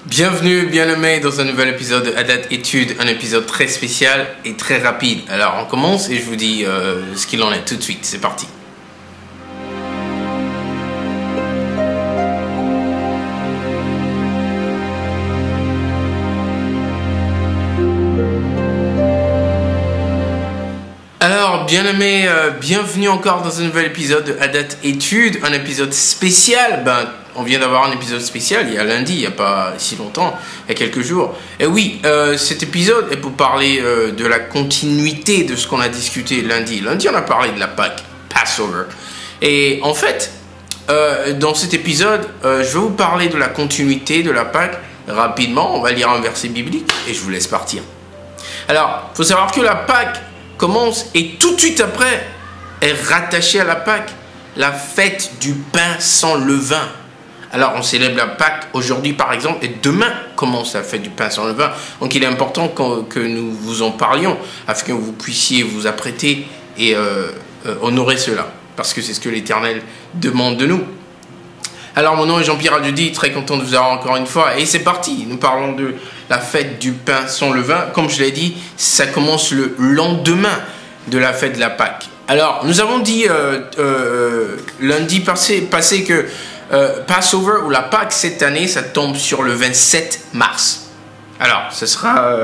Bienvenue, bien-aimés, dans un nouvel épisode de Adat Études, un épisode très spécial et très rapide. Alors, on commence et je vous dis ce qu'il en est tout de suite. C'est parti. Alors, bien-aimés, bienvenue encore dans un nouvel épisode de Adat Études, un épisode spécial. On vient d'avoir un épisode spécial il y a lundi, il n'y a pas si longtemps, il y a quelques jours. Et oui, cet épisode est pour parler de la continuité de ce qu'on a discuté lundi. Lundi, on a parlé de la Pâque, Passover. Et en fait, dans cet épisode, je vais vous parler de la continuité de la Pâque. Rapidement, on va lire un verset biblique et je vous laisse partir. Alors, il faut savoir que la Pâque commence et tout de suite après est rattachée à la Pâque, la fête du pain sans levain. Alors, on célèbre la Pâque aujourd'hui, par exemple, et demain commence la fête du pain sans levain. Donc, il est important que nous vous en parlions, afin que vous puissiez vous apprêter et honorer cela, parce que c'est ce que l'Éternel demande de nous. Alors, mon nom est Jean-Pierre Adjudi, très content de vous avoir encore une fois, et c'est parti. Nous parlons de la fête du pain sans levain. Comme je l'ai dit, ça commence le lendemain de la fête de la Pâque. Alors, nous avons dit lundi passé que Passover ou la Pâque cette année, ça tombe sur le 27 mars. Alors, ce sera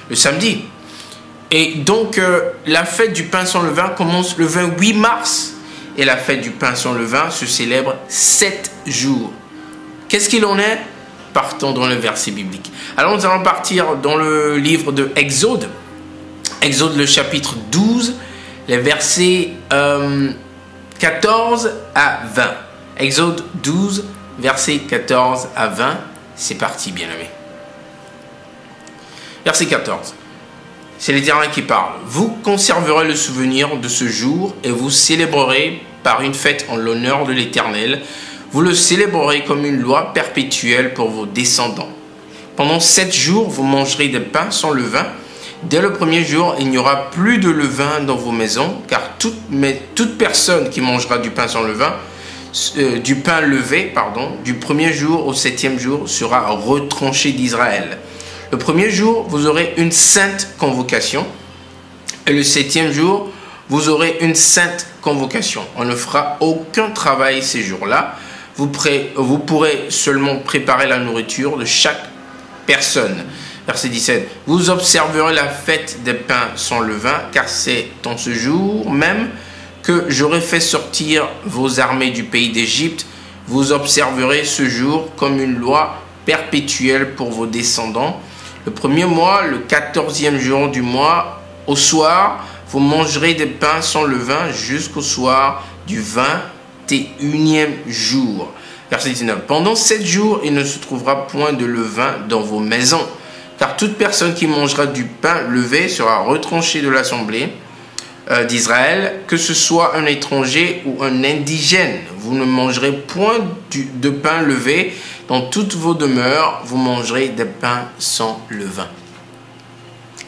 le samedi. Et donc, la fête du pain sans levain commence le 28 mars. Et la fête du pain sans levain se célèbre 7 jours. Qu'est-ce qu'il en est? Partons dans le verset biblique. Alors, nous allons partir dans le livre de Exode. Exode, le chapitre 12, les versets 14 à 20. Exode 12, versets 14 à 20. C'est parti, bien-aimés. Verset 14. C'est l'Éternel qui parle. Vous conserverez le souvenir de ce jour et vous célébrerez par une fête en l'honneur de l'Éternel. Vous le célébrerez comme une loi perpétuelle pour vos descendants. Pendant 7 jours, vous mangerez des pains sans levain. Dès le premier jour, il n'y aura plus de levain dans vos maisons, car toute personne qui mangera du pain sans levain, du pain levé, du premier jour au 7e jour, sera retranché d'Israël. Le premier jour, vous aurez une sainte convocation, et le 7e jour, vous aurez une sainte convocation. On ne fera aucun travail ces jours-là. Vous pourrez seulement préparer la nourriture de chaque personne. Verset 17. Vous observerez la fête des pains sans levain, car c'est en ce jour même que j'aurai fait sortir vos armées du pays d'Égypte. Vous observerez ce jour comme une loi perpétuelle pour vos descendants. Le premier mois, le 14e jour du mois, au soir, vous mangerez des pains sans levain jusqu'au soir du 21e jour. Verset 19. Pendant 7 jours, il ne se trouvera point de levain dans vos maisons, car toute personne qui mangera du pain levé sera retranchée de l'assemblée d'Israël, que ce soit un étranger ou un indigène. Vous ne mangerez point de pain levé. Dans toutes vos demeures, vous mangerez des pains sans levain.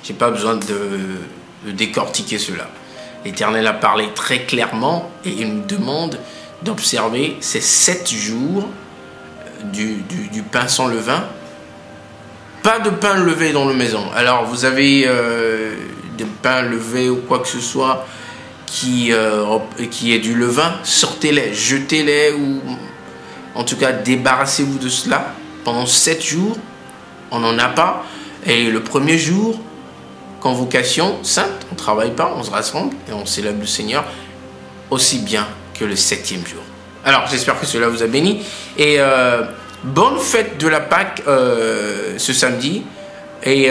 Je n'ai pas besoin de décortiquer cela. L'Éternel a parlé très clairement et il nous demande d'observer ces 7 jours du pain sans levain. Pas de pain levé dans la maison. Alors, vous avez des pains levés ou quoi que ce soit qui est du levain, sortez-les, jetez-les ou en tout cas débarrassez-vous de cela. Pendant 7 jours, on n'en a pas. Et le premier jour, convocation sainte, on ne travaille pas, on se rassemble et on célèbre le Seigneur aussi bien que le 7e jour. Alors, j'espère que cela vous a béni. Et bonne fête de la Pâque ce samedi. Et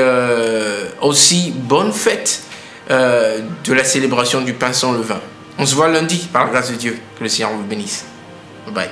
aussi bonne fête de la célébration du pain sans levain. On se voit lundi par la grâce de Dieu. Que le Seigneur vous bénisse. Bye bye.